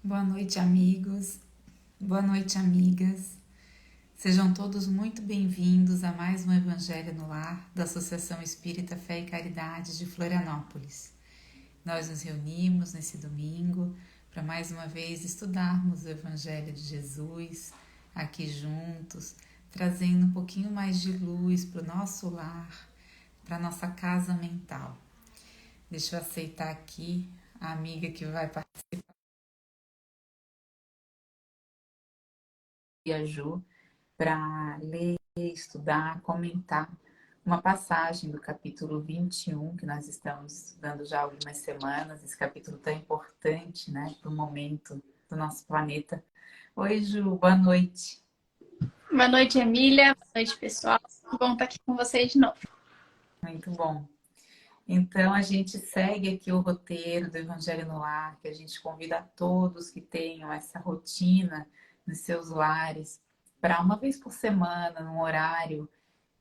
Boa noite, amigos. Boa noite, amigas. Sejam todos muito bem-vindos a mais um Evangelho no Lar da Associação Espírita Fé e Caridade de Florianópolis. Nós nos reunimos nesse domingo para mais uma vez estudarmos o Evangelho de Jesus aqui juntos, trazendo um pouquinho mais de luz para o nosso lar, para a nossa casa mental. Deixa eu aceitar aqui a amiga que vai participar, a Ju, para ler, estudar, comentar uma passagem do capítulo 21, que nós estamos estudando já há algumas semanas, esse capítulo tão importante, né, para o momento do nosso planeta. Oi, Ju, boa noite. Boa noite, Emília. Boa noite, pessoal. Bom estar aqui com vocês de novo. Muito bom. Então, a gente segue aqui o roteiro do Evangelho no Lar, que a gente convida a todos que tenham essa rotina nos seus lares, para uma vez por semana, num horário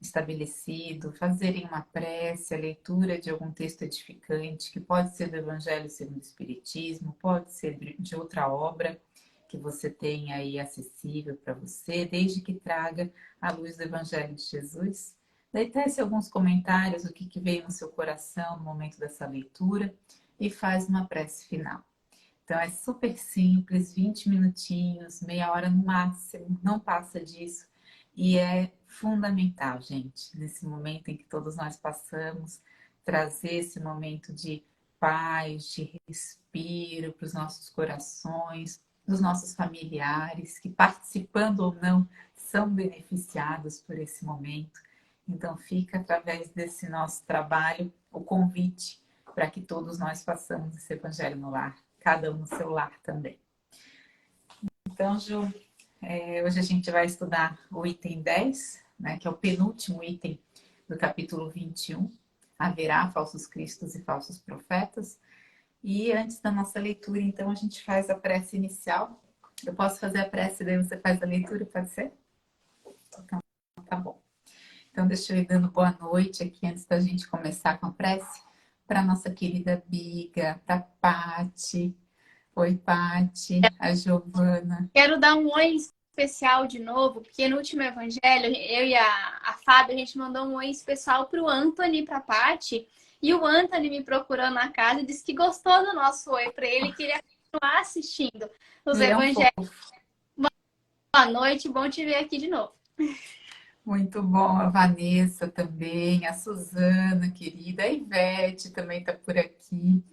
estabelecido, fazerem uma prece, a leitura de algum texto edificante, que pode ser do Evangelho segundo o Espiritismo, pode ser de outra obra que você tenha aí acessível para você, desde que traga a luz do Evangelho de Jesus. Daí tece alguns comentários, o que veio no seu coração no momento dessa leitura e faz uma prece final. Então é super simples, 20 minutinhos, meia hora no máximo, não passa disso. E é fundamental, gente, nesse momento em que todos nós passamos, trazer esse momento de paz, de respiro para os nossos corações, dos nossos familiares, que participando ou não, são beneficiados por esse momento. Então fica através desse nosso trabalho o convite para que todos nós façamos esse evangelho no lar, cada um no seu lar também. Então, Ju, hoje a gente vai estudar o item 10, né, que é o penúltimo item do capítulo 21. Haverá falsos cristos e falsos profetas. E antes da nossa leitura, então, a gente faz a prece inicial. Eu posso fazer a prece, daí você faz a leitura, pode ser? Então, tá bom. Então, deixa eu ir dando boa noite aqui antes da gente começar com a prece para nossa querida Biga, para Pati. Oi, Pati, a Giovana. Quero dar um oi especial de novo, porque no último evangelho, eu e a Fábio, a gente mandou um oi especial para o Anthony e para a Paty. E o Anthony me procurou na casa e disse que gostou do nosso oi para ele e queria continuar assistindo os Ele é um evangelhos. fofo. Boa noite, bom te ver aqui de novo. Muito bom, a Vanessa também, a Suzana, querida, a Ivete também está por aqui.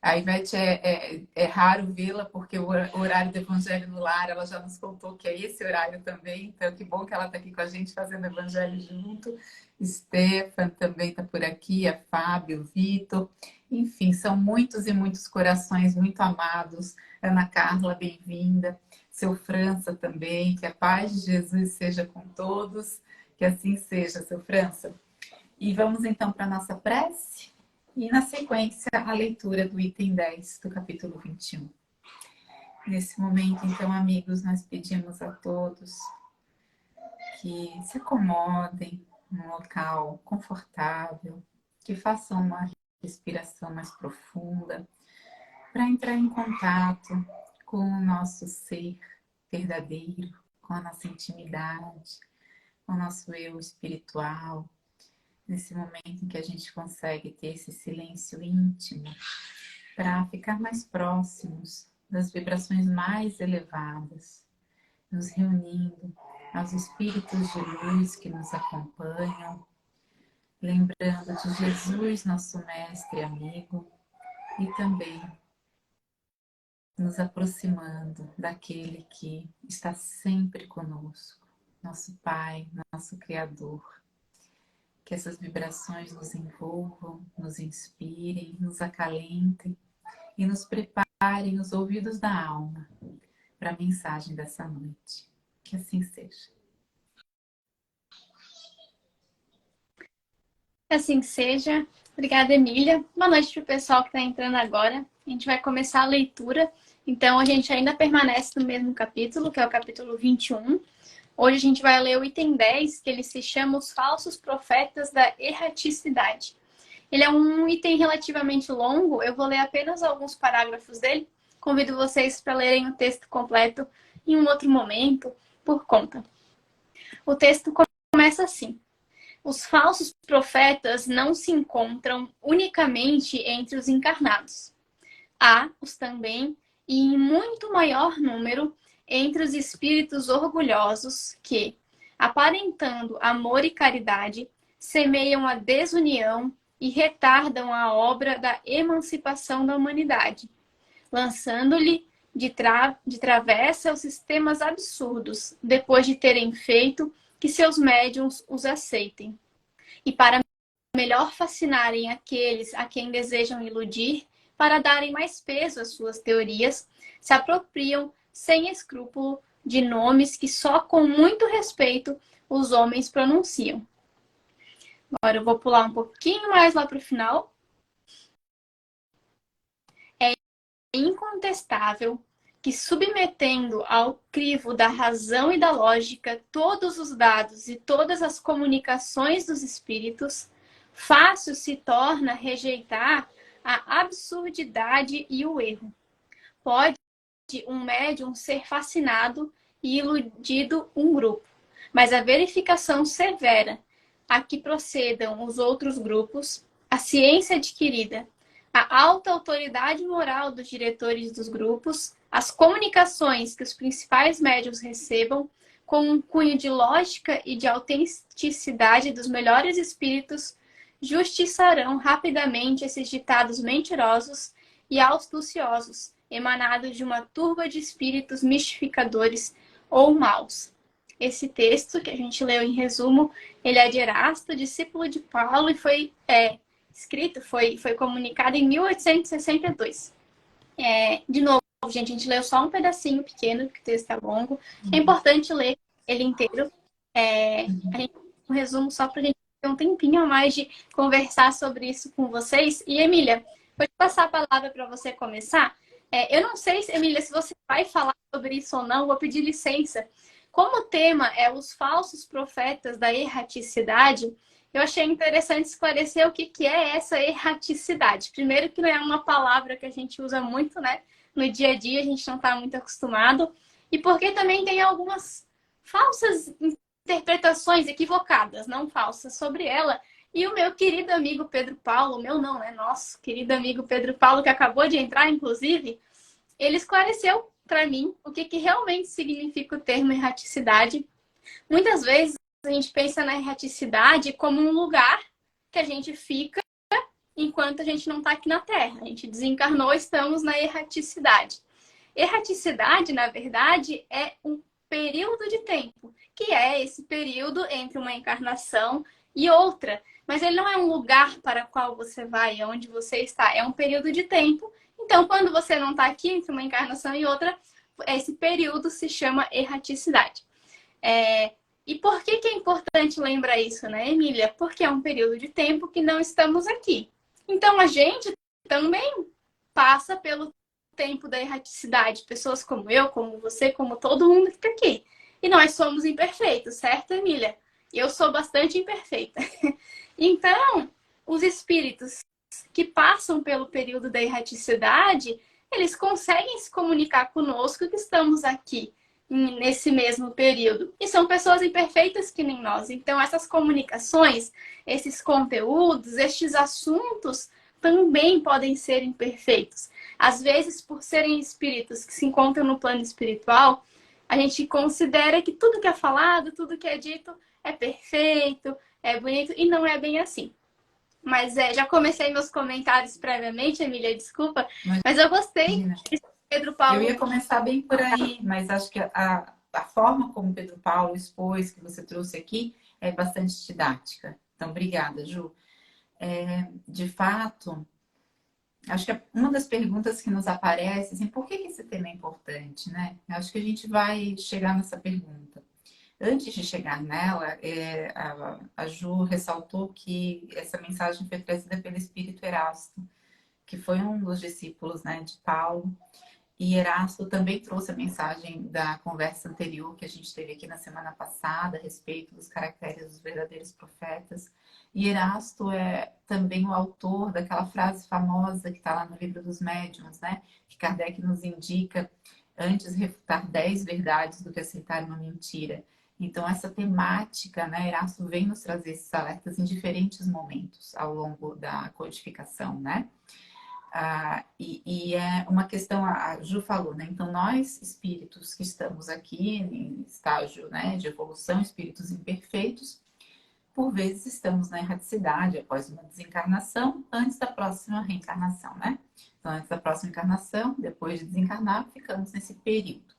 A Ivete é raro vê-la, porque o horário do Evangelho no Lar, ela já nos contou que é esse horário também, então que bom que ela está aqui com a gente fazendo Evangelho junto. Stefan também está por aqui, a Fábio, o Vitor. Enfim, são muitos e muitos corações muito amados. Ana Carla, bem-vinda. Seu França também, que a paz de Jesus seja com todos. Que assim seja, seu França. E vamos então para a nossa prece e, na sequência, a leitura do item 10 do capítulo 21. Nesse momento, então, amigos, nós pedimos a todos que se acomodem num local confortável, que façam uma respiração mais profunda para entrar em contato com o nosso ser verdadeiro, com a nossa intimidade, com o nosso eu espiritual, nesse momento em que a gente consegue ter esse silêncio íntimo para ficar mais próximos das vibrações mais elevadas, nos reunindo aos espíritos de luz que nos acompanham, lembrando de Jesus, nosso mestre e amigo, e também nos aproximando daquele que está sempre conosco, nosso Pai, nosso Criador. Que essas vibrações nos envolvam, nos inspirem, nos acalentem e nos preparem os ouvidos da alma para a mensagem dessa noite. Que assim seja. Que assim seja. Obrigada, Emília. Boa noite para o pessoal que está entrando agora. A gente vai começar a leitura. Então, a gente ainda permanece no mesmo capítulo, que é o capítulo 21. Hoje a gente vai ler o item 10, que ele se chama Os Falsos Profetas da Erraticidade. Ele é um item relativamente longo, eu vou ler apenas alguns parágrafos dele, convido vocês para lerem o texto completo em um outro momento, por conta. O texto começa assim. Os falsos profetas não se encontram unicamente entre os encarnados. Há-os também, e em muito maior número, entre os espíritos orgulhosos que, aparentando amor e caridade, semeiam a desunião e retardam a obra da emancipação da humanidade, lançando-lhe de travessa os sistemas absurdos, depois de terem feito que seus médiuns os aceitem. E para melhor fascinarem aqueles a quem desejam iludir, para darem mais peso às suas teorias, se apropriam sem escrúpulo de nomes que só com muito respeito os homens pronunciam. Agora eu vou pular um pouquinho mais lá para o final. É incontestável que, submetendo ao crivo da razão e da lógica todos os dados e todas as comunicações dos espíritos, fácil se torna rejeitar a absurdidade e o erro. Pode um médium ser fascinado e iludido um grupo, mas a verificação severa a que procedam os outros grupos, a ciência adquirida, a alta autoridade moral dos diretores dos grupos, as comunicações que os principais médiuns recebam, com um cunho de lógica e de autenticidade dos melhores espíritos, justiçarão rapidamente esses ditados mentirosos e astuciosos, emanados de uma turba de espíritos mistificadores ou maus. Esse texto, que a gente leu em resumo, ele é de Erasto, discípulo de Paulo, e foi escrito, foi comunicado em 1862. De novo, gente, a gente leu só um pedacinho pequeno, porque o texto é longo. É importante ler ele inteiro. A gente um resumo só para a gente ter um tempinho a mais de conversar sobre isso com vocês. E, Emília, vou te passar a palavra para você começar. Eu não sei, Emília, se você vai falar sobre isso ou não, vou pedir licença. Como o tema é os falsos profetas da erraticidade, eu achei interessante esclarecer o que é essa erraticidade. Primeiro, que não é uma palavra que a gente usa muito, né? No dia a dia, a gente não está muito acostumado. E porque também tem algumas falsas interpretações equivocadas, não falsas, sobre ela. E o meu querido amigo Pedro Paulo, meu não, né? Nosso querido amigo Pedro Paulo, que acabou de entrar, inclusive, ele esclareceu para mim o que realmente significa o termo erraticidade. Muitas vezes a gente pensa na erraticidade como um lugar que a gente fica enquanto a gente não está aqui na Terra. A gente desencarnou, estamos na erraticidade. Erraticidade, na verdade, é um período de tempo, que é esse período entre uma encarnação e outra. Mas ele não é um lugar para o qual você vai, onde você está. É um período de tempo. Então, quando você não está aqui entre uma encarnação e outra, esse período se chama erraticidade. E por que é importante lembrar isso, né, Emília? Porque é um período de tempo que não estamos aqui. Então, a gente também passa pelo tempo da erraticidade. Pessoas como eu, como você, como todo mundo que está aqui. E nós somos imperfeitos, certo, Emília? Eu sou bastante imperfeita. Então, os espíritos que passam pelo período da erraticidade, eles conseguem se comunicar conosco que estamos aqui nesse mesmo período. E são pessoas imperfeitas que nem nós. Então, essas comunicações, esses conteúdos, estes assuntos também podem ser imperfeitos. Às vezes, por serem espíritos que se encontram no plano espiritual, a gente considera que tudo que é falado, tudo que é dito é perfeito, é bonito, e não é bem assim. Mas já comecei meus comentários previamente, Emília, desculpa, mas eu gostei. Pedro Paulo. Eu ia começar bem por aí, mas acho que a forma como o Pedro Paulo expôs, que você trouxe aqui, é bastante didática. Então, obrigada, Ju. De fato, acho que uma das perguntas que nos aparece, assim, por que esse tema é importante, né? Acho que a gente vai chegar nessa pergunta. Antes de chegar nela, a Ju ressaltou que essa mensagem foi trazida pelo Espírito Erasto, que foi um dos discípulos, né, de Paulo. E Erasto também trouxe a mensagem da conversa anterior que a gente teve aqui na semana passada a respeito dos caracteres dos verdadeiros profetas. E Erasto é também o autor daquela frase famosa que está lá no livro dos médiuns, né? Que Kardec nos indica antes refutar 10 verdades do que aceitar uma mentira. Então, essa temática, né, Erasto vem nos trazer esses alertas em diferentes momentos ao longo da codificação, né? E é uma questão, a Ju falou, né? Então, nós, espíritos que estamos aqui em estágio, né, de evolução, espíritos imperfeitos, por vezes estamos na erraticidade após uma desencarnação, antes da próxima reencarnação, né? Então, antes da próxima encarnação, depois de desencarnar, ficamos nesse período.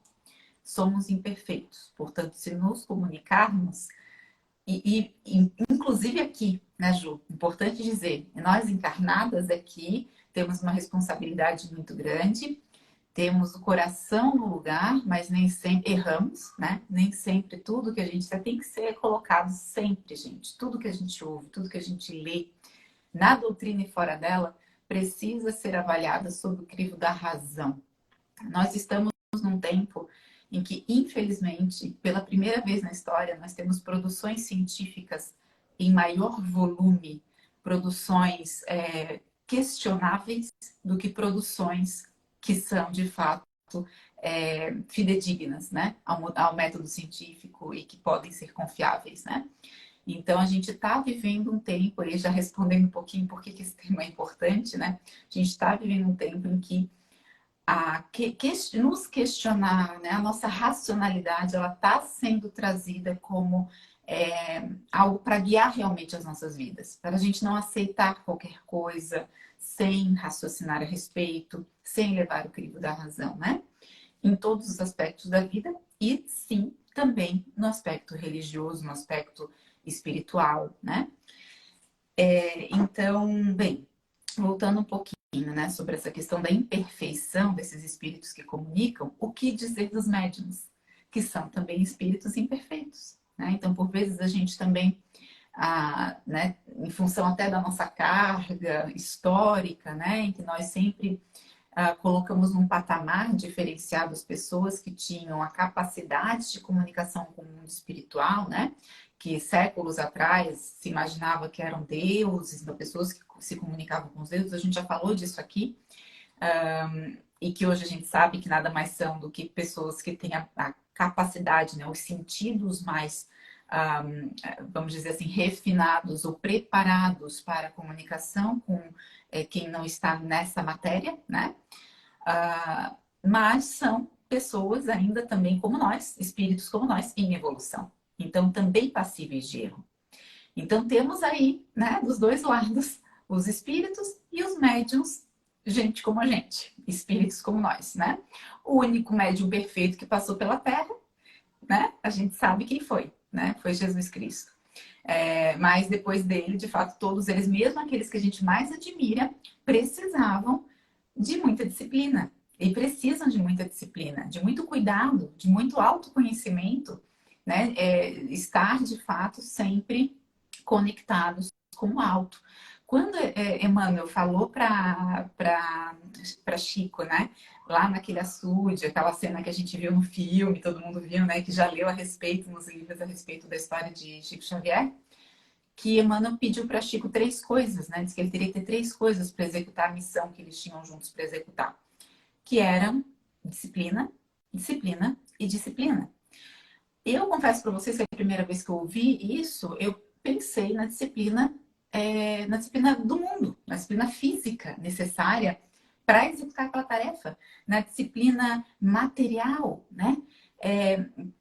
Somos imperfeitos, portanto, se nos comunicarmos, inclusive aqui, né, Ju? Importante dizer, nós encarnadas aqui temos uma responsabilidade muito grande, temos o coração no lugar, mas nem sempre erramos, né? Nem sempre tudo que a gente tem que ser colocado sempre, gente. Tudo que a gente ouve, tudo que a gente lê, na doutrina e fora dela, precisa ser avaliada sob o crivo da razão. Nós estamos num tempo em que, infelizmente, pela primeira vez na história, nós temos produções científicas em maior volume, produções questionáveis do que produções que são, de fato, fidedignas, né, ao método científico e que podem ser confiáveis, né? Então, a gente está vivendo um tempo, e já respondendo um pouquinho por que esse tema é importante, né? A gente está vivendo um tempo em que nos questionar, né? A nossa racionalidade, ela está sendo trazida como algo para guiar realmente as nossas vidas, para a gente não aceitar qualquer coisa sem raciocinar a respeito, sem levar o crivo da razão, né? Em todos os aspectos da vida e sim também no aspecto religioso, no aspecto espiritual, né? Então, bem, voltando um pouquinho, né, sobre essa questão da imperfeição desses espíritos que comunicam, o que dizer dos médiuns, que são também espíritos imperfeitos, né? Então, por vezes a gente também, né, em função até da nossa carga histórica, né, em que nós sempre colocamos num patamar diferenciado as pessoas que tinham a capacidade de comunicação com o mundo espiritual, né? Que séculos atrás se imaginava que eram deuses, então pessoas que se comunicavam com os deuses, a gente já falou disso aqui, e que hoje a gente sabe que nada mais são do que pessoas que têm a capacidade, né, os sentidos mais, vamos dizer assim, refinados ou preparados para a comunicação com quem não está nessa matéria, né? Mas são pessoas ainda também como nós, espíritos como nós, em evolução. Então, também passíveis de erro. Então, temos aí, né, dos dois lados, os espíritos e os médiums, gente como a gente, espíritos como nós, né? O único médium perfeito que passou pela Terra, né? A gente sabe quem foi, né? Foi Jesus Cristo. Mas depois dele, de fato, todos eles, mesmo aqueles que a gente mais admira, precisavam de muita disciplina. E precisam de muita disciplina, de muito cuidado, de muito autoconhecimento, né? Estar, de fato, sempre conectados com o alto. Quando Emmanuel falou para Chico, né? Lá naquele açude, aquela cena que a gente viu no filme, todo mundo viu, né? Que já leu a respeito, nos livros a respeito da história de Chico Xavier, que Emmanuel pediu para Chico 3 coisas, né? Diz que ele teria que ter 3 coisas para executar a missão que eles tinham juntos para executar, que eram disciplina, disciplina e disciplina. Eu confesso para vocês que a primeira vez que eu ouvi isso, eu pensei na disciplina do mundo, na disciplina física necessária para executar aquela tarefa, na disciplina material, né?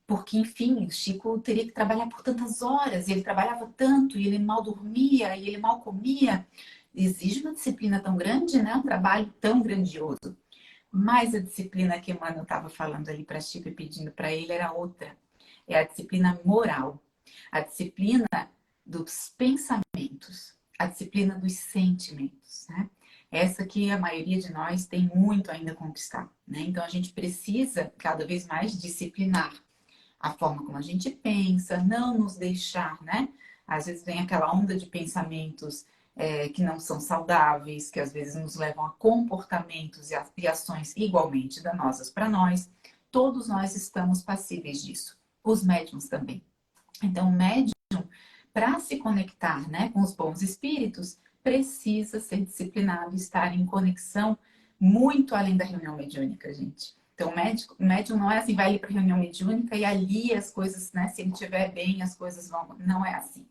Porque, enfim, o Chico teria que trabalhar por tantas horas, e ele trabalhava tanto, e ele mal dormia, e ele mal comia. Exige uma disciplina tão grande, né? Um trabalho tão grandioso. Mas a disciplina que Emmanuel estava falando ali para Chico e pedindo para ele era outra. É a disciplina moral, a disciplina dos pensamentos, a disciplina dos sentimentos, né? Essa que a maioria de nós tem muito ainda a conquistar, né? Então a gente precisa cada vez mais disciplinar a forma como a gente pensa, não nos deixar, né? Às vezes vem aquela onda de pensamentos que não são saudáveis, que às vezes nos levam a comportamentos e ações igualmente danosas para nós. Todos nós estamos passíveis disso. Os médiums também. Então, o médium, para se conectar, né, com os bons espíritos, precisa ser disciplinado e estar em conexão muito além da reunião mediúnica, gente. Então, o médium não é assim, vai ali para a reunião mediúnica e ali as coisas, né, se ele estiver bem, as coisas vão. Não é assim.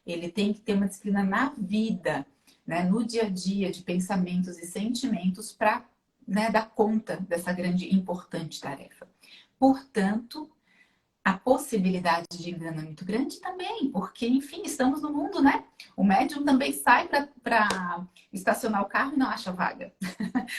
Ele tem que ter uma disciplina na vida, né, no dia a dia, de pensamentos e sentimentos para, né, dar conta dessa grande e importante tarefa. Portanto, a possibilidade de engano é muito grande também, porque, enfim, estamos no mundo, né? O médium também sai para estacionar o carro e não acha vaga.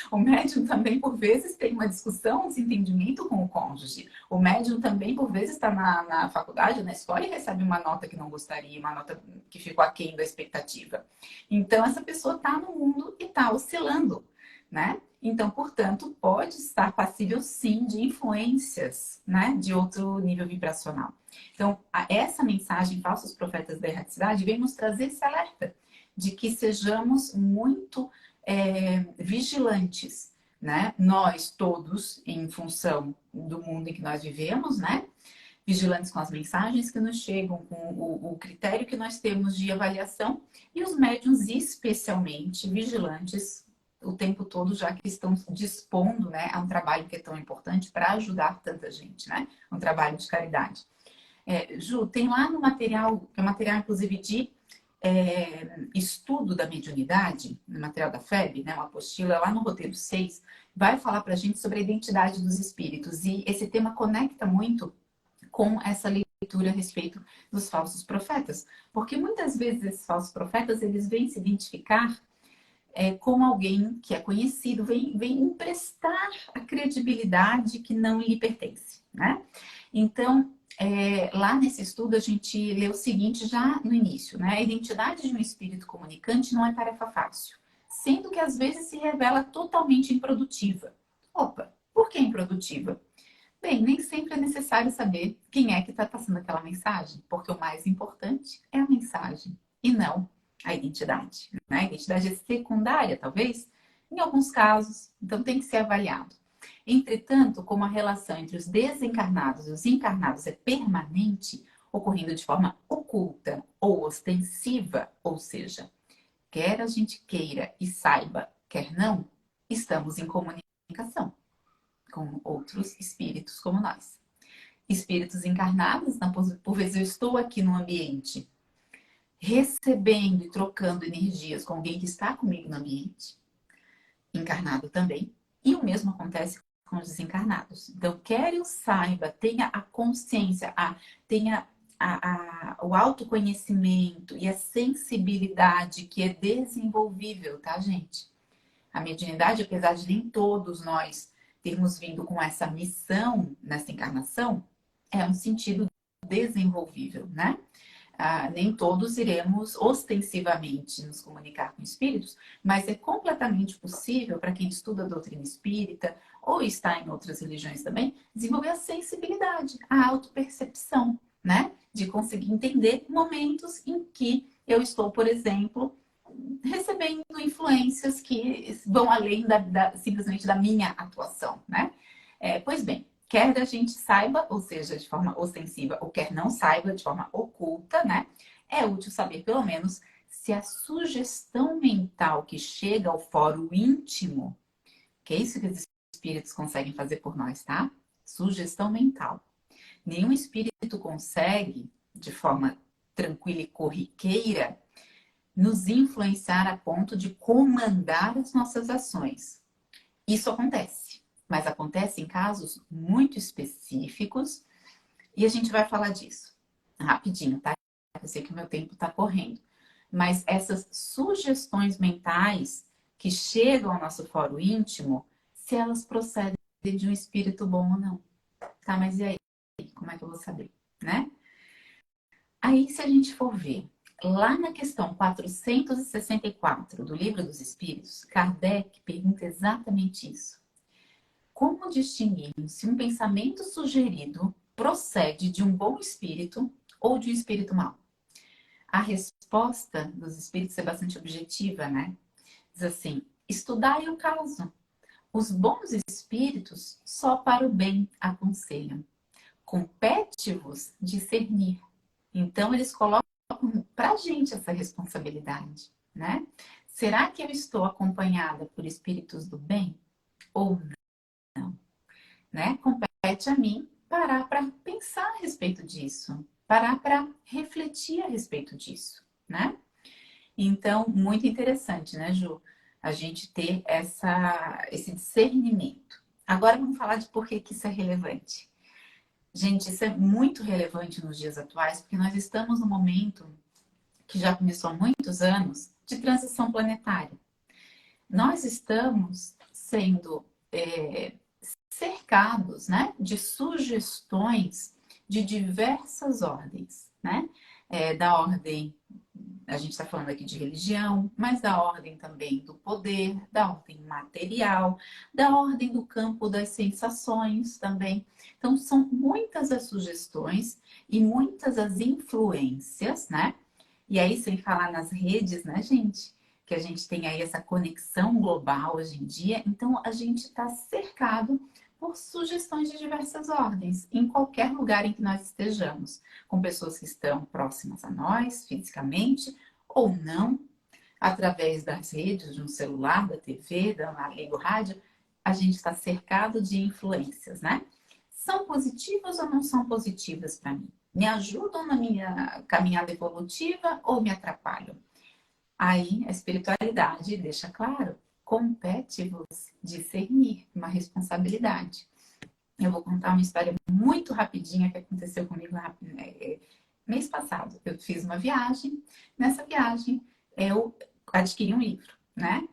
O médium também, por vezes, tem uma discussão, um desentendimento com o cônjuge. O médium também, por vezes, está na faculdade, na escola e recebe uma nota que não gostaria, uma nota que ficou aquém da expectativa. Então, essa pessoa está no mundo e está oscilando, né? Então, portanto, pode estar passível, sim, de influências, né, de outro nível vibracional. Então, essa mensagem, Falsos Profetas da Erraticidade, vem nos trazer esse alerta de que sejamos muito vigilantes, né? Nós todos, em função do mundo em que nós vivemos, né? Vigilantes com as mensagens que nos chegam, com o critério que nós temos de avaliação, e os médiuns, especialmente, vigilantes o tempo todo, já que estão dispondo, né, a um trabalho que é tão importante para ajudar tanta gente, né? Um trabalho de caridade. Ju, tem lá no material, que é material inclusive de estudo da mediunidade, no material da FEB, né, uma apostila lá no roteiro 6, vai falar para a gente sobre a identidade dos espíritos. E esse tema conecta muito com essa leitura a respeito dos falsos profetas. Porque muitas vezes esses falsos profetas, eles vêm se identificar com alguém que é conhecido, vem emprestar a credibilidade que não lhe pertence, né? Então, lá nesse estudo a gente lê o seguinte já no início, né? A identidade de um espírito comunicante não é tarefa fácil, sendo que às vezes se revela totalmente improdutiva. Opa, por que improdutiva? Bem, nem sempre é necessário saber quem é que está passando aquela mensagem, porque o mais importante é a mensagem e não a identidade, né? A identidade é secundária, talvez, em alguns casos, então tem que ser avaliado. Entretanto, como a relação entre os desencarnados e os encarnados é permanente, ocorrendo de forma oculta ou ostensiva, ou seja, quer a gente queira e saiba, quer não, estamos em comunicação com outros espíritos como nós. Espíritos encarnados, por vezes eu estou aqui no ambiente recebendo e trocando energias com alguém que está comigo no ambiente, encarnado também, e o mesmo acontece com os desencarnados. Então, quer eu saiba, tenha a consciência, tenha o autoconhecimento e a sensibilidade que é desenvolvível, tá, gente? A mediunidade, apesar de nem todos nós termos vindo com essa missão nessa encarnação, é um sentido desenvolvível, né? Nem todos iremos ostensivamente nos comunicar com espíritos, mas é completamente possível para quem estuda a doutrina espírita ou está em outras religiões também, desenvolver a sensibilidade, a autopercepção, né? De conseguir entender momentos em que eu estou, por exemplo, recebendo influências que vão além simplesmente da minha atuação, né? Pois bem, quer a gente saiba, ou seja, de forma ostensiva, ou quer não saiba, de forma oculta, né? É útil saber, pelo menos, se a sugestão mental que chega ao fórum íntimo, que é isso que os espíritos conseguem fazer por nós, tá? Sugestão mental. Nenhum espírito consegue, de forma tranquila e corriqueira, nos influenciar a ponto de comandar as nossas ações. Isso acontece, mas acontece em casos muito específicos e a gente vai falar disso rapidinho, tá? Eu sei que o meu tempo está correndo, mas essas sugestões mentais que chegam ao nosso fórum íntimo, se elas procedem de um espírito bom ou não, tá? Mas e aí? Como é que eu vou saber, né? Aí, se a gente for ver, lá na questão 464 do Livro dos Espíritos, Kardec pergunta exatamente isso. Como distinguir se um pensamento sugerido procede de um bom espírito ou de um espírito mau? A resposta dos espíritos é bastante objetiva, né? Diz assim: estudai o caso. Os bons espíritos só para o bem aconselham. Compete-vos discernir. Então, eles colocam para a gente essa responsabilidade, né? Será que eu estou acompanhada por espíritos do bem ou não, né? Compete a mim parar para pensar a respeito disso, parar para refletir a respeito disso, né? Então, muito interessante, né, Ju? A gente ter esse discernimento. Agora vamos falar de por que isso é relevante. Gente, isso é muito relevante nos dias atuais, porque nós estamos num momento que já começou há muitos anos de transição planetária. Nós estamos sendo cercados, né, de sugestões de diversas ordens, né? Da ordem, a gente está falando aqui de religião, mas da ordem também do poder, da ordem material, da ordem do campo das sensações também. Então, são muitas as sugestões e muitas as influências, né? E aí, sem falar nas redes, né, gente? Que a gente tem aí essa conexão global hoje em dia. Então, a gente está cercado por sugestões de diversas ordens, em qualquer lugar em que nós estejamos, com pessoas que estão próximas a nós, fisicamente, ou não, através das redes, de um celular, da TV, da liga rádio, a gente está cercado de influências, né? São positivas ou não são positivas para mim? Me ajudam na minha caminhada evolutiva ou me atrapalham? Aí a espiritualidade deixa claro, compete-vos discernir, uma responsabilidade. Eu vou contar uma história muito rapidinha que aconteceu comigo mês passado. Eu fiz uma viagem, nessa viagem eu adquiri um livro, né?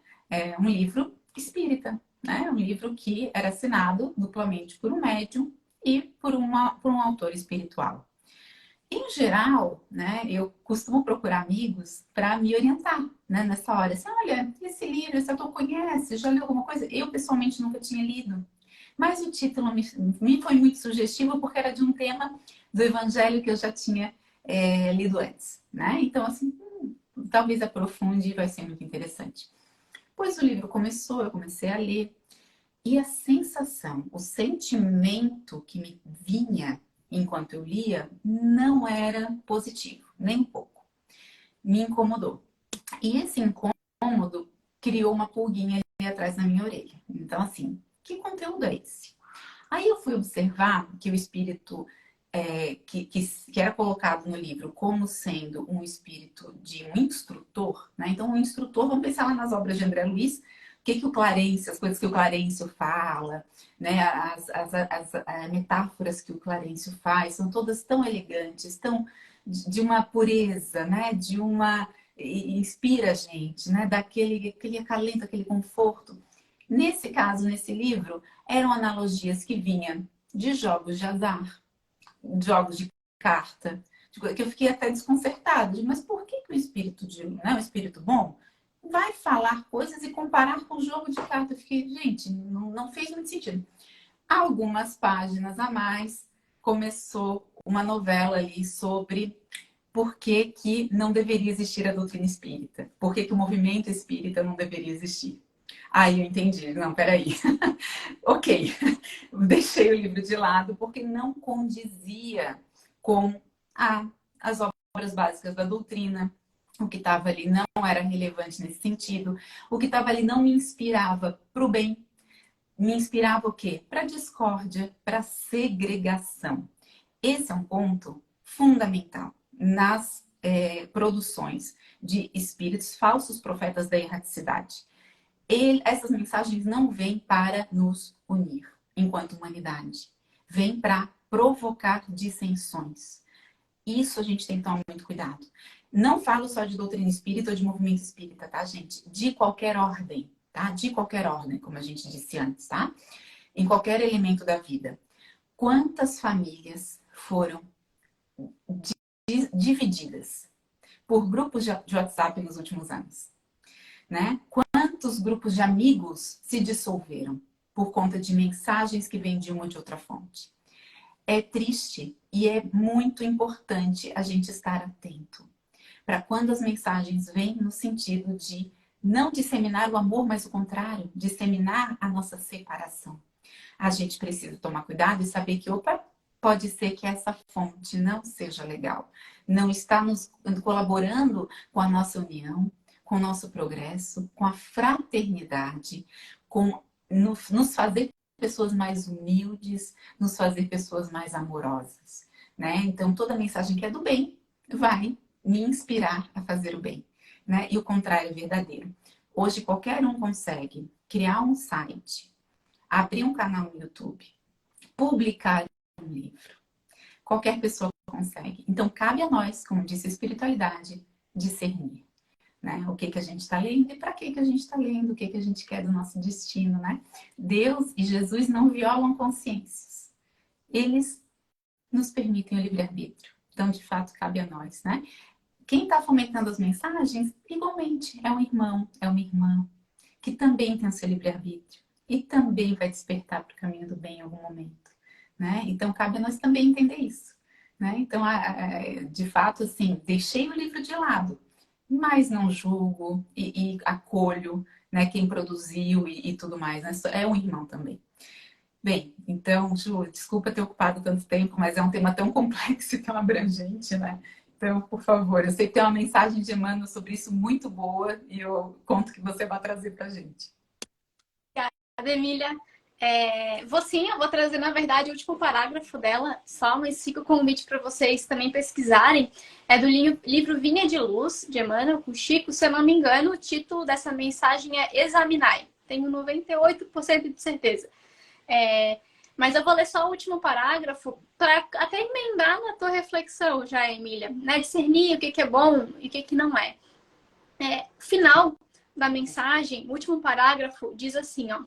Um livro espírita, né? Um livro que era assinado duplamente por um médium e por um autor espiritual. Em geral, né, eu costumo procurar amigos para me orientar, né, nessa hora. Assim, olha, esse livro, esse autor conhece, já leu alguma coisa? Eu, pessoalmente, nunca tinha lido. Mas o título me foi muito sugestivo porque era de um tema do Evangelho que eu já tinha lido antes, né? Então, assim, talvez aprofunde e vai ser muito interessante. Pois o livro começou, eu comecei a ler. E a sensação, o sentimento que me vinha enquanto eu lia não era positivo, nem um pouco. Me incomodou. E esse incômodo criou uma pulguinha ali atrás na minha orelha. Então, assim, que conteúdo é esse? Aí eu fui observar que o espírito que era colocado no livro como sendo um espírito de um instrutor, né? Então, um instrutor, vamos pensar lá nas obras de André Luiz, que o Clarencio, as coisas que o Clarencio fala, né? As metáforas que o Clarencio faz, são todas tão elegantes, tão de uma pureza, né? De uma inspira a gente, né? Daquele acalento, aquele conforto. Nesse caso, nesse livro, eram analogias que vinham de jogos de azar, jogos de carta, que eu fiquei até desconcertada. Mas por que o espírito né, o espírito bom vai falar coisas e comparar com o jogo de carta? Eu fiquei, gente, não fez muito sentido. Algumas páginas a mais, começou uma novela ali sobre por que não deveria existir a doutrina espírita, por que o movimento espírita não deveria existir. Aí eu entendi, não, peraí. Ok, deixei o livro de lado porque não condizia com as obras básicas da doutrina. O que estava ali não era relevante nesse sentido. O que estava ali não me inspirava para o bem. Me inspirava o quê? Para discórdia, para segregação. Esse é um ponto fundamental nas produções de espíritos falsos profetas da erraticidade. Essas mensagens não vêm para nos unir enquanto humanidade. Vêm para provocar dissensões. Isso a gente tem que tomar muito cuidado. Não falo só de doutrina espírita ou de movimento espírita, tá, gente? De qualquer ordem, tá? De qualquer ordem, como a gente disse antes, tá? Em qualquer elemento da vida. Quantas famílias foram divididas por grupos de WhatsApp nos últimos anos? Né? Quantos grupos de amigos se dissolveram por conta de mensagens que vêm de uma ou de outra fonte? É triste e é muito importante a gente estar atento para quando as mensagens vêm no sentido de não disseminar o amor, mas o contrário, disseminar a nossa separação. A gente precisa tomar cuidado e saber que, opa, pode ser que essa fonte não seja legal, não está nos colaborando com a nossa união, com o nosso progresso, com a fraternidade, com nos fazer pessoas mais humildes, nos fazer pessoas mais amorosas, né? Então, toda mensagem que é do bem vai me inspirar a fazer o bem, né? E o contrário é verdadeiro. Hoje, qualquer um consegue criar um site, abrir um canal no YouTube, publicar um livro. Qualquer pessoa consegue. Então, cabe a nós, como disse a espiritualidade, discernir, né? O que a gente está lendo e para que a gente está lendo, o que a gente quer do nosso destino, né? Deus e Jesus não violam consciências. Eles nos permitem o livre-arbítrio. Então, de fato, cabe a nós, né? Quem está fomentando as mensagens, igualmente, é um irmão, é uma irmã, que também tem o seu livre-arbítrio e também vai despertar para o caminho do bem em algum momento, né? Então, cabe a nós também entender isso, né? Então, de fato, assim, deixei o livro de lado, mas não julgo e acolho, né, quem produziu e tudo mais, né? É um irmão também. Bem, então, Ju, desculpa ter ocupado tanto tempo, mas é um tema tão complexo e tão abrangente, né? Então, por favor, eu sei que tem uma mensagem de Emmanuel sobre isso muito boa e eu conto que você vai trazer para a gente. Obrigada, Emília. Eu vou trazer, na verdade, o último parágrafo dela, só, mas fica o convite para vocês também pesquisarem. É do livro Vinha de Luz, de Emmanuel, com Chico. Se eu não me engano, o título dessa mensagem é Examinai. Tenho 98% de certeza. Mas eu vou ler só o último parágrafo para até emendar na tua reflexão já, Emília, né? Discernir o que é bom e o que não é. Final da mensagem, o último parágrafo, diz assim, ó.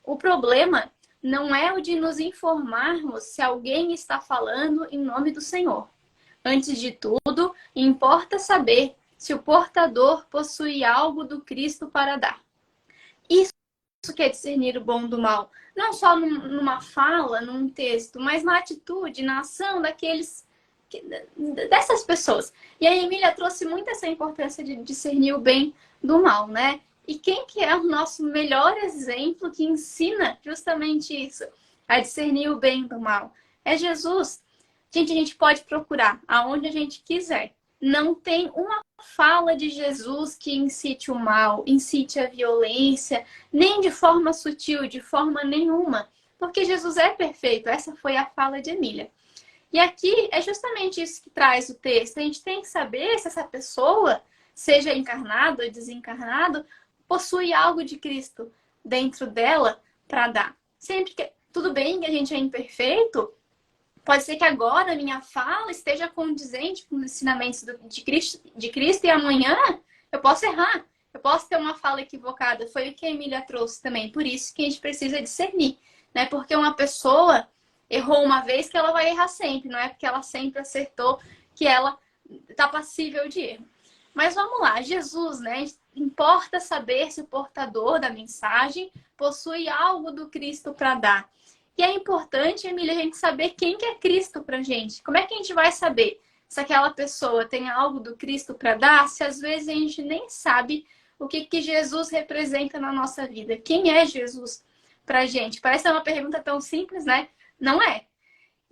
O problema não é o de nos informarmos se alguém está falando em nome do Senhor. Antes de tudo, importa saber se o portador possui algo do Cristo para dar. Isso que é discernir o bom do mal. Não só numa fala, num texto, mas na atitude, na ação dessas pessoas. E a Emília trouxe muito essa importância de discernir o bem do mal, né? E quem que é o nosso melhor exemplo que ensina justamente isso? A discernir o bem do mal. É Jesus. Gente, a gente pode procurar aonde a gente quiser. Não tem uma fala de Jesus que incite o mal, incite a violência, nem de forma sutil, de forma nenhuma. Porque Jesus é perfeito. Essa foi a fala de Emília. E aqui é justamente isso que traz o texto. A gente tem que saber se essa pessoa, seja encarnado ou desencarnado, possui algo de Cristo dentro dela para dar. Sempre que tudo bem que a gente é imperfeito, pode ser que agora a minha fala esteja condizente com os ensinamentos de Cristo e amanhã eu posso errar. Eu posso ter uma fala equivocada. Foi o que a Emília trouxe também. Por isso que a gente precisa discernir, né? Porque uma pessoa errou uma vez que ela vai errar sempre. Não é porque ela sempre acertou que ela está passível de erro. Mas vamos lá, Jesus, né? Importa saber se o portador da mensagem possui algo do Cristo para dar. E é importante, Emília, a gente saber quem que é Cristo pra gente. Como é que a gente vai saber se aquela pessoa tem algo do Cristo para dar, se às vezes a gente nem sabe o que Jesus representa na nossa vida? Quem é Jesus pra gente? Parece uma pergunta tão simples, né? Não é.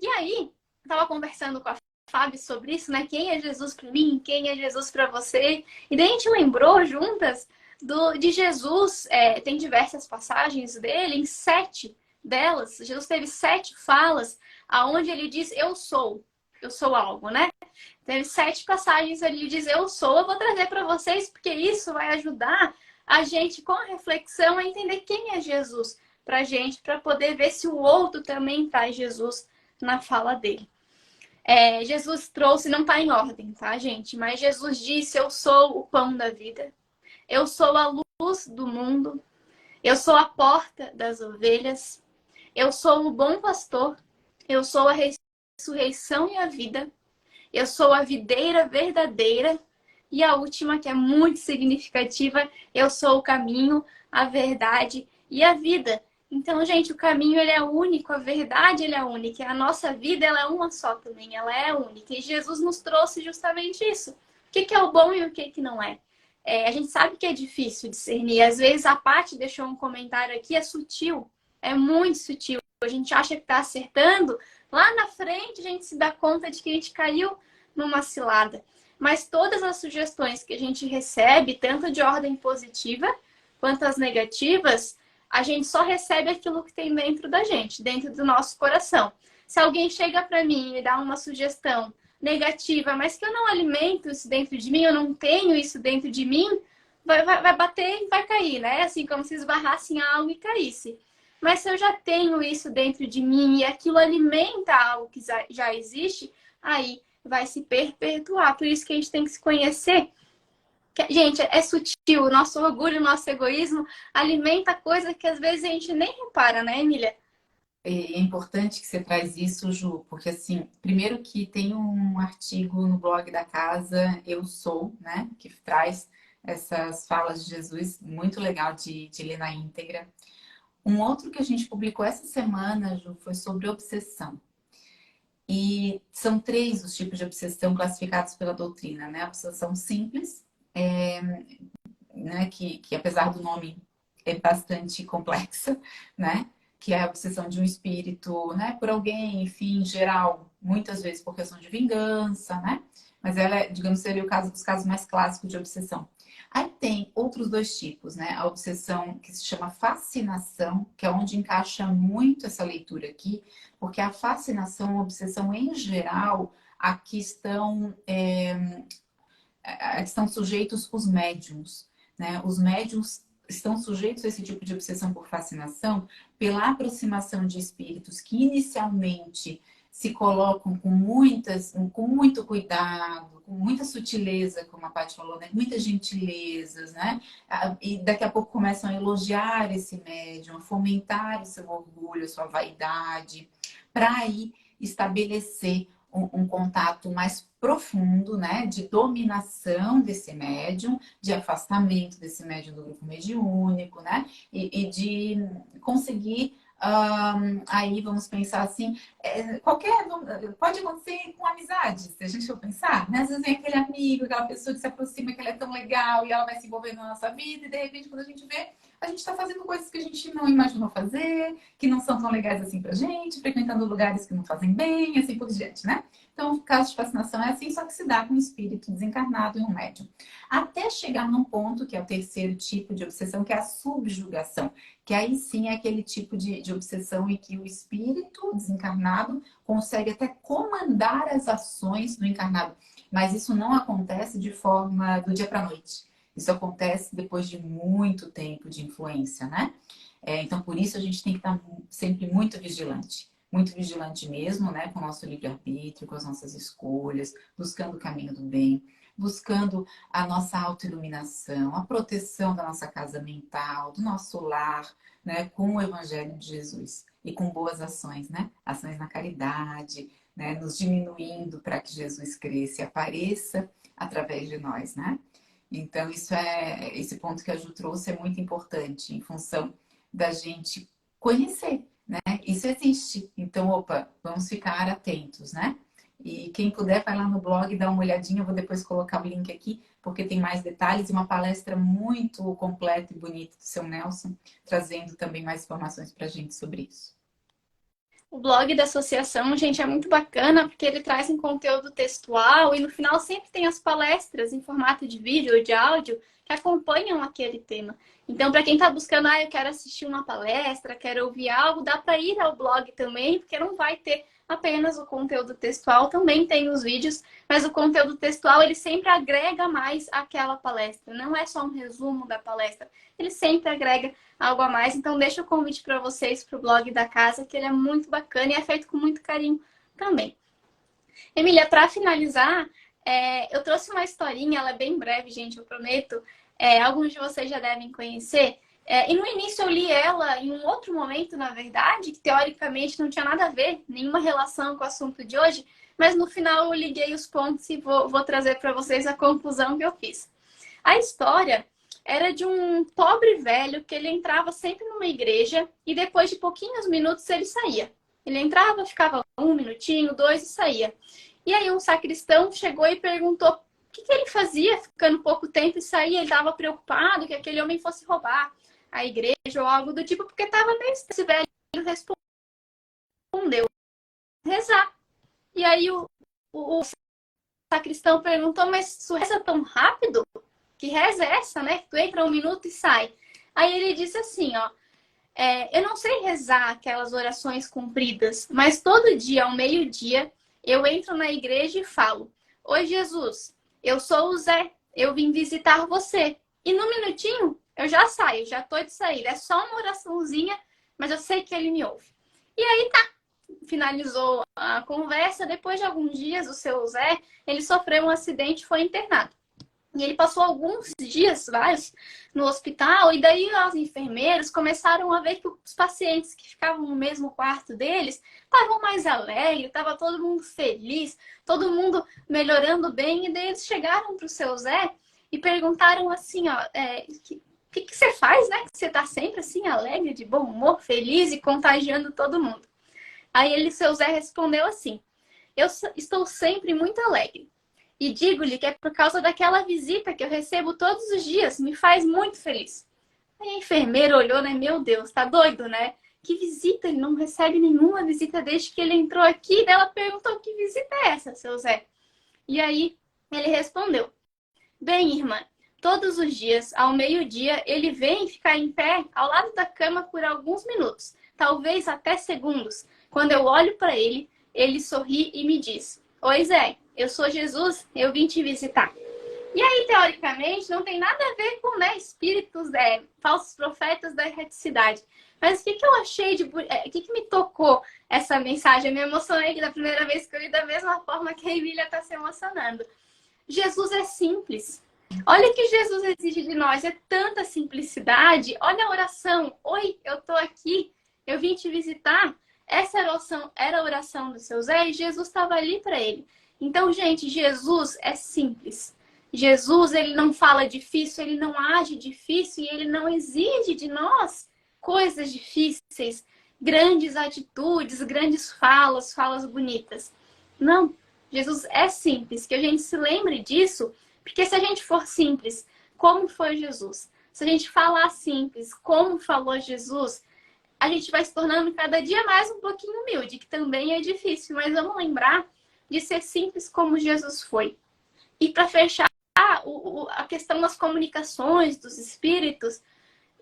E aí, eu estava conversando com a Fábio sobre isso, né? Quem é Jesus para mim? Quem é Jesus para você? E daí a gente lembrou juntas de Jesus. Tem diversas passagens dele, em 7 delas. Jesus teve 7 falas aonde ele diz eu sou algo, né? Teve 7 passagens ali, ele diz eu sou. Eu vou trazer para vocês porque isso vai ajudar a gente com a reflexão a entender quem é Jesus pra gente, para poder ver se o outro também traz Jesus na fala dele. Jesus trouxe, não está em ordem, tá, gente? Mas Jesus disse, eu sou o pão da vida. Eu sou a luz do mundo. Eu sou a porta das ovelhas. Eu sou o bom pastor. Eu sou a ressurreição e a vida. Eu sou a videira verdadeira. E a última, que é muito significativa, eu sou o caminho, a verdade e a vida. Então, gente, o caminho ele é único, a verdade ele é única, a nossa vida ela é uma só também, ela é única. E Jesus nos trouxe justamente isso, que é o bom e o que não é. A gente sabe que é difícil discernir. Às vezes a Paty deixou um comentário aqui, é sutil, é muito sutil. A gente acha que está acertando, lá na frente a gente se dá conta de que a gente caiu numa cilada. Mas todas as sugestões que a gente recebe, tanto de ordem positiva quanto as negativas, a gente só recebe aquilo que tem dentro da gente, dentro do nosso coração. Se alguém chega para mim e me dá uma sugestão negativa, mas que eu não alimento isso dentro de mim, eu não tenho isso dentro de mim, vai bater e vai cair, né? Assim como se esbarrasse em algo e caísse. Mas se eu já tenho isso dentro de mim e aquilo alimenta algo que já existe, aí vai se perpetuar. Por isso que a gente tem que se conhecer. Gente, é sutil. O nosso orgulho, o nosso egoísmo alimenta coisa que às vezes a gente nem repara, né, Emília? É importante que você traz isso, Ju, porque assim, primeiro que tem um artigo no blog da casa, Eu Sou, né, que traz essas falas de Jesus, muito legal de ler na íntegra. Um outro que a gente publicou essa semana, Ju, foi sobre obsessão. E são três os tipos de obsessão classificados pela doutrina, né? A obsessão simples, né, que apesar do nome é bastante complexa, né? Que é a obsessão de um espírito, né, por alguém, enfim, em geral, muitas vezes por questão de vingança, né? Mas ela, digamos, seria o caso dos casos mais clássicos de obsessão. Aí tem outros dois tipos, né? A obsessão que se chama fascinação, que é onde encaixa muito essa leitura aqui, porque a fascinação, a obsessão em geral, aqui estão sujeitos os médiums, né? Os médiums estão sujeitos a esse tipo de obsessão por fascinação pela aproximação de espíritos que inicialmente se colocam com muito cuidado, com muita sutileza, como a Paty falou, né? Muitas gentilezas, né? E daqui a pouco começam a elogiar esse médium, a fomentar o seu orgulho, a sua vaidade, para aí estabelecer um contato mais profundo, né, de dominação desse médium, de afastamento desse médium do grupo mediúnico, né, e de conseguir aí vamos pensar assim, pode acontecer com amizade, se a gente for pensar, né? Às vezes vem aquele amigo, aquela pessoa que se aproxima, que ela é tão legal e ela vai se envolvendo na nossa vida e de repente quando a gente vê, a gente está fazendo coisas que a gente não imaginou fazer, que não são tão legais assim pra gente, frequentando lugares que não fazem bem, assim por diante, né? Então, o caso de fascinação é assim, só que se dá com um espírito desencarnado e um médium. Até chegar num ponto, que é o terceiro tipo de obsessão, que é a subjugação. Que aí sim é aquele tipo de obsessão em que o espírito desencarnado consegue até comandar as ações do encarnado. Mas isso não acontece de forma do dia para a noite. Isso acontece depois de muito tempo de influência, né? Então, por isso a gente tem que estar sempre muito vigilante mesmo, né, com o nosso livre-arbítrio, com as nossas escolhas, buscando o caminho do bem, buscando a nossa autoiluminação, a proteção da nossa casa mental, do nosso lar, né, com o Evangelho de Jesus e com boas ações, né, ações na caridade, né, nos diminuindo para que Jesus cresça e apareça através de nós, né? Então, esse ponto que a Ju trouxe é muito importante em função da gente conhecer, né? Isso existe. Então, opa, vamos ficar atentos, né? E quem puder, vai lá no blog e dá uma olhadinha. Eu vou depois colocar o link aqui, porque tem mais detalhes e uma palestra muito completa e bonita do seu Nelson, trazendo também mais informações para a gente sobre isso. O blog da associação, gente, é muito bacana porque ele traz um conteúdo textual e no final sempre tem as palestras em formato de vídeo ou de áudio que acompanham aquele tema. Então, para quem está buscando, eu quero assistir uma palestra, quero ouvir algo, dá para ir ao blog também, porque não vai ter apenas o conteúdo textual, também tem os vídeos, mas o conteúdo textual ele sempre agrega mais àquela palestra. Não é só um resumo da palestra, ele sempre agrega algo a mais. Então, deixa o convite para vocês para o blog da casa, que ele é muito bacana e é feito com muito carinho também. Emília, para finalizar, eu trouxe uma historinha, ela é bem breve, gente, eu prometo. Alguns de vocês já devem conhecer. E no início eu li ela em um outro momento, na verdade, que teoricamente não tinha nada a ver, nenhuma relação com o assunto de hoje, mas no final eu liguei os pontos e vou trazer para vocês a conclusão que eu fiz. A história era de um pobre velho que ele entrava sempre numa igreja e depois de pouquinhos minutos ele saía. Ele entrava, ficava 1 minutinho, 2 e saía. E aí um sacristão chegou e perguntou: que ele fazia ficando pouco tempo e saía? Ele estava preocupado que aquele homem fosse roubar a igreja ou algo do tipo, porque estava meio... Esse velho respondeu, rezar. E aí o sacristão perguntou, mas tu reza tão rápido? Que reza é essa, né? Tu entra 1 minuto e sai. Aí ele disse assim, ó, eu não sei rezar aquelas orações compridas, mas todo dia, ao meio-dia, eu entro na igreja e falo, oi Jesus, eu sou o Zé, eu vim visitar você. E no minutinho, eu já saio, já tô de saída. É só uma oraçãozinha, mas eu sei que ele me ouve. E aí tá, finalizou a conversa. Depois de alguns dias, o seu Zé, ele sofreu um acidente e foi internado. E ele passou alguns dias, vários, no hospital, e daí os enfermeiros começaram a ver que os pacientes que ficavam no mesmo quarto deles estavam mais alegres, estava todo mundo feliz, todo mundo melhorando bem, e daí eles chegaram para o seu Zé e perguntaram assim, ó, que você faz, né? Que você está sempre assim, alegre, de bom humor, feliz e contagiando todo mundo. Aí ele, seu Zé, respondeu assim, eu estou sempre muito alegre. E digo-lhe que é por causa daquela visita que eu recebo todos os dias. Me faz muito feliz. Aí a enfermeira olhou, né? Meu Deus, tá doido, né? Que visita? Ele não recebe nenhuma visita desde que ele entrou aqui. Daí ela perguntou, que visita é essa, seu Zé? E aí ele respondeu, bem, irmã, todos os dias, ao meio-dia, ele vem ficar em pé ao lado da cama por alguns minutos, talvez até segundos. Quando eu olho para ele, ele sorri e me diz, oi Zé, eu sou Jesus, eu vim te visitar. E aí, teoricamente, não tem nada a ver com, né, espíritos, falsos profetas da erraticidade. Mas o que eu achei de... O que me tocou essa mensagem? Eu me emocionei da primeira vez que eu li, da mesma forma que a Emília está se emocionando. Jesus é simples. Olha o que Jesus exige de nós, é tanta simplicidade. Olha a oração. Oi, eu tô aqui, eu vim te visitar. Essa era a oração do seu Zé e Jesus estava ali para ele. Então, gente, Jesus é simples. Jesus, ele não fala difícil, ele não age difícil e ele não exige de nós coisas difíceis, grandes atitudes, grandes falas, falas bonitas. Não, Jesus é simples, que a gente se lembre disso, porque se a gente for simples, como foi Jesus? Se a gente falar simples, como falou Jesus, a gente vai se tornando cada dia mais um pouquinho humilde, que também é difícil, mas vamos lembrar de ser simples como Jesus foi. E para fechar a questão das comunicações, dos espíritos,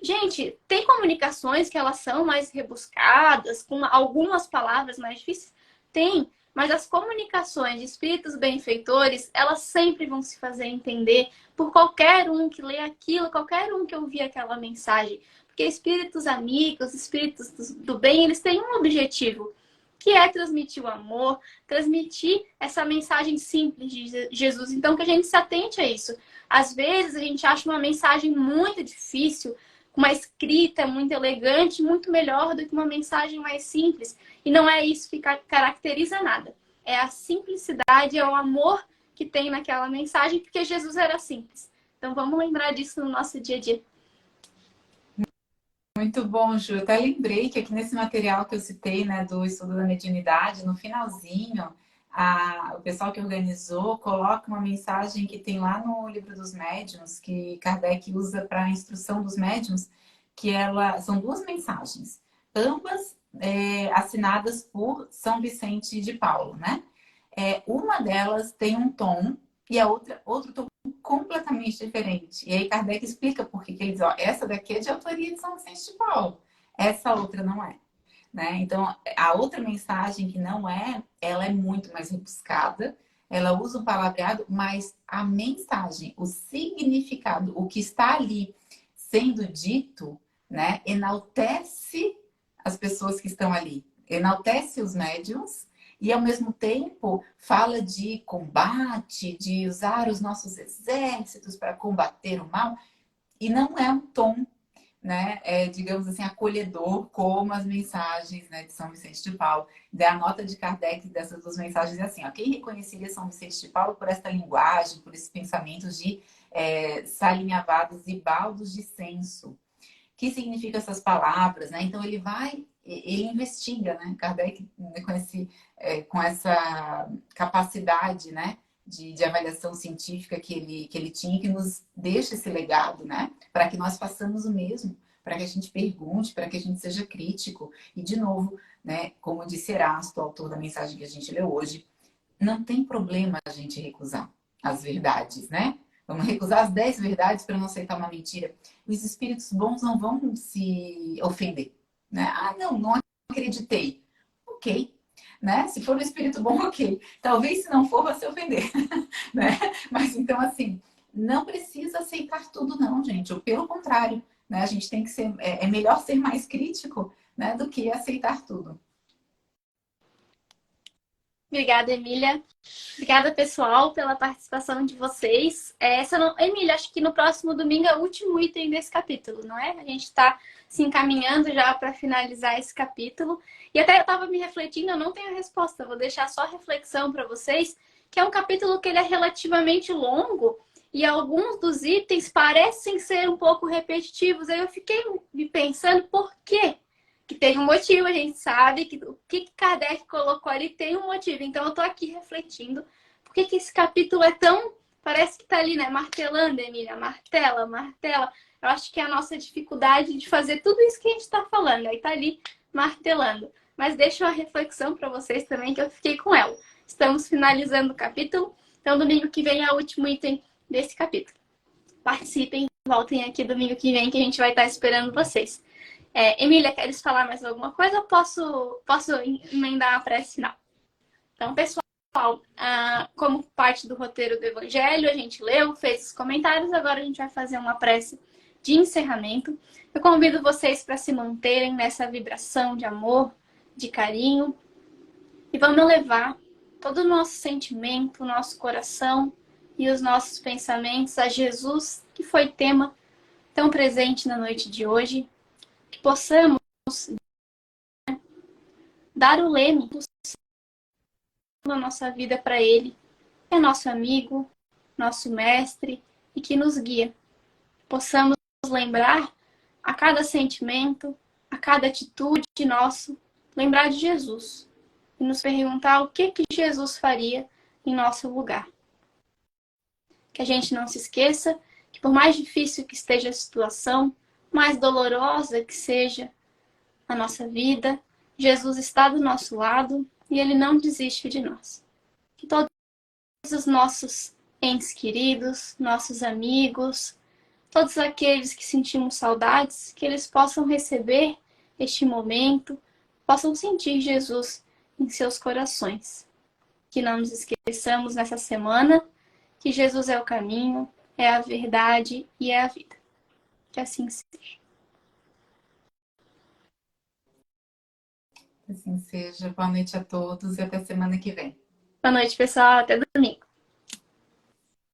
gente, tem comunicações que elas são mais rebuscadas, com algumas palavras mais difíceis? Tem, mas as comunicações de espíritos benfeitores, elas sempre vão se fazer entender por qualquer um que lê aquilo, qualquer um que ouvir aquela mensagem. Porque espíritos amigos, espíritos do bem, eles têm um objetivo, que é transmitir o amor, transmitir essa mensagem simples de Jesus. Então, que a gente se atente a isso. Às vezes, a gente acha uma mensagem muito difícil, uma escrita muito elegante, muito melhor do que uma mensagem mais simples. E não é isso que caracteriza nada. É a simplicidade, é o amor que tem naquela mensagem, porque Jesus era simples. Então, vamos lembrar disso no nosso dia a dia. Muito bom, Ju. Até lembrei que aqui nesse material que eu citei, né, do estudo da mediunidade, no finalzinho, o pessoal que organizou coloca uma mensagem que tem lá no Livro dos Médiuns, que Kardec usa para a instrução dos médiuns, que são duas mensagens, ambas assinadas por São Vicente de Paulo, né? Uma delas tem um tom e a outra, outro tom completamente diferente. E aí Kardec explica por que ele diz, ó, essa daqui é de autoria de São Vicente de Paulo, essa outra não é. Né? Então, a outra mensagem que não é, ela é muito mais rebuscada, ela usa um palavreado, mas a mensagem, o significado, o que está ali sendo dito, né, enaltece as pessoas que estão ali, enaltece os médiuns e, ao mesmo tempo, fala de combate, de usar os nossos exércitos para combater o mal, e não é um tom, né, digamos assim, acolhedor, como as mensagens, né, de São Vicente de Paulo. A nota de Kardec dessas duas mensagens é assim, ó, quem reconheceria São Vicente de Paulo por esta linguagem, por esses pensamentos de salinhavados e baldos de senso? Que significam essas palavras, né? Então ele investiga, né? Kardec, com essa capacidade, né, de avaliação científica que ele tinha, que nos deixa esse legado, né? Para que nós façamos o mesmo, para que a gente pergunte, para que a gente seja crítico. E, de novo, né, como disse Erasto, autor da mensagem que a gente leu hoje, não tem problema a gente recusar as verdades, né? Vamos recusar as 10 verdades para não aceitar uma mentira. Os espíritos bons não vão se ofender, né? Ah, não acreditei. Ok, né? Se for um espírito bom, ok. Talvez se não for, vai se ofender, né? Mas então, assim, não precisa aceitar tudo, não, gente. Ou pelo contrário, né? A gente tem que ser, é melhor ser mais crítico, né? Do que aceitar tudo. Obrigada, Emília. Obrigada, pessoal, pela participação de vocês. Emília, acho que no próximo domingo é o último item desse capítulo, não é? A gente está se encaminhando já para finalizar esse capítulo. E até eu estava me refletindo, eu não tenho a resposta, vou deixar só a reflexão para vocês, que é um capítulo que ele é relativamente longo e alguns dos itens parecem ser um pouco repetitivos. Aí eu fiquei me pensando por quê? Que tem um motivo, a gente sabe que o que Kardec colocou ali tem um motivo. Então eu tô aqui refletindo por que esse capítulo é tão. Parece que tá ali, né? Martelando, Emília, martela, martela. Eu acho que é a nossa dificuldade de fazer tudo isso que a gente tá falando. Aí tá ali martelando. Mas deixo uma reflexão para vocês também, que eu fiquei com ela. Estamos finalizando o capítulo. Então, domingo que vem é o último item desse capítulo. Participem, voltem aqui domingo que vem, que a gente vai estar esperando vocês. Emília, queres falar mais alguma coisa ou posso emendar a prece final? Então, pessoal, como parte do roteiro do Evangelho, a gente leu, fez os comentários, agora a gente vai fazer uma prece de encerramento. Eu convido vocês para se manterem nessa vibração de amor, de carinho, e vamos levar todo o nosso sentimento, o nosso coração e os nossos pensamentos a Jesus, que foi tema tão presente na noite de hoje, que possamos dar o leme da nossa vida para Ele, que é nosso amigo, nosso mestre e que nos guia. Possamos lembrar a cada sentimento, a cada atitude nosso, lembrar de Jesus e nos perguntar o que Jesus faria em nosso lugar. Que a gente não se esqueça que por mais difícil que esteja a situação, mais dolorosa que seja a nossa vida, Jesus está do nosso lado e Ele não desiste de nós. Que todos os nossos entes queridos, nossos amigos, todos aqueles que sentimos saudades, que eles possam receber este momento, possam sentir Jesus em seus corações. Que não nos esqueçamos nessa semana que Jesus é o caminho, é a verdade e é a vida. Que assim seja. Assim seja. Boa noite a todos e até semana que vem. Boa noite, pessoal. Até domingo.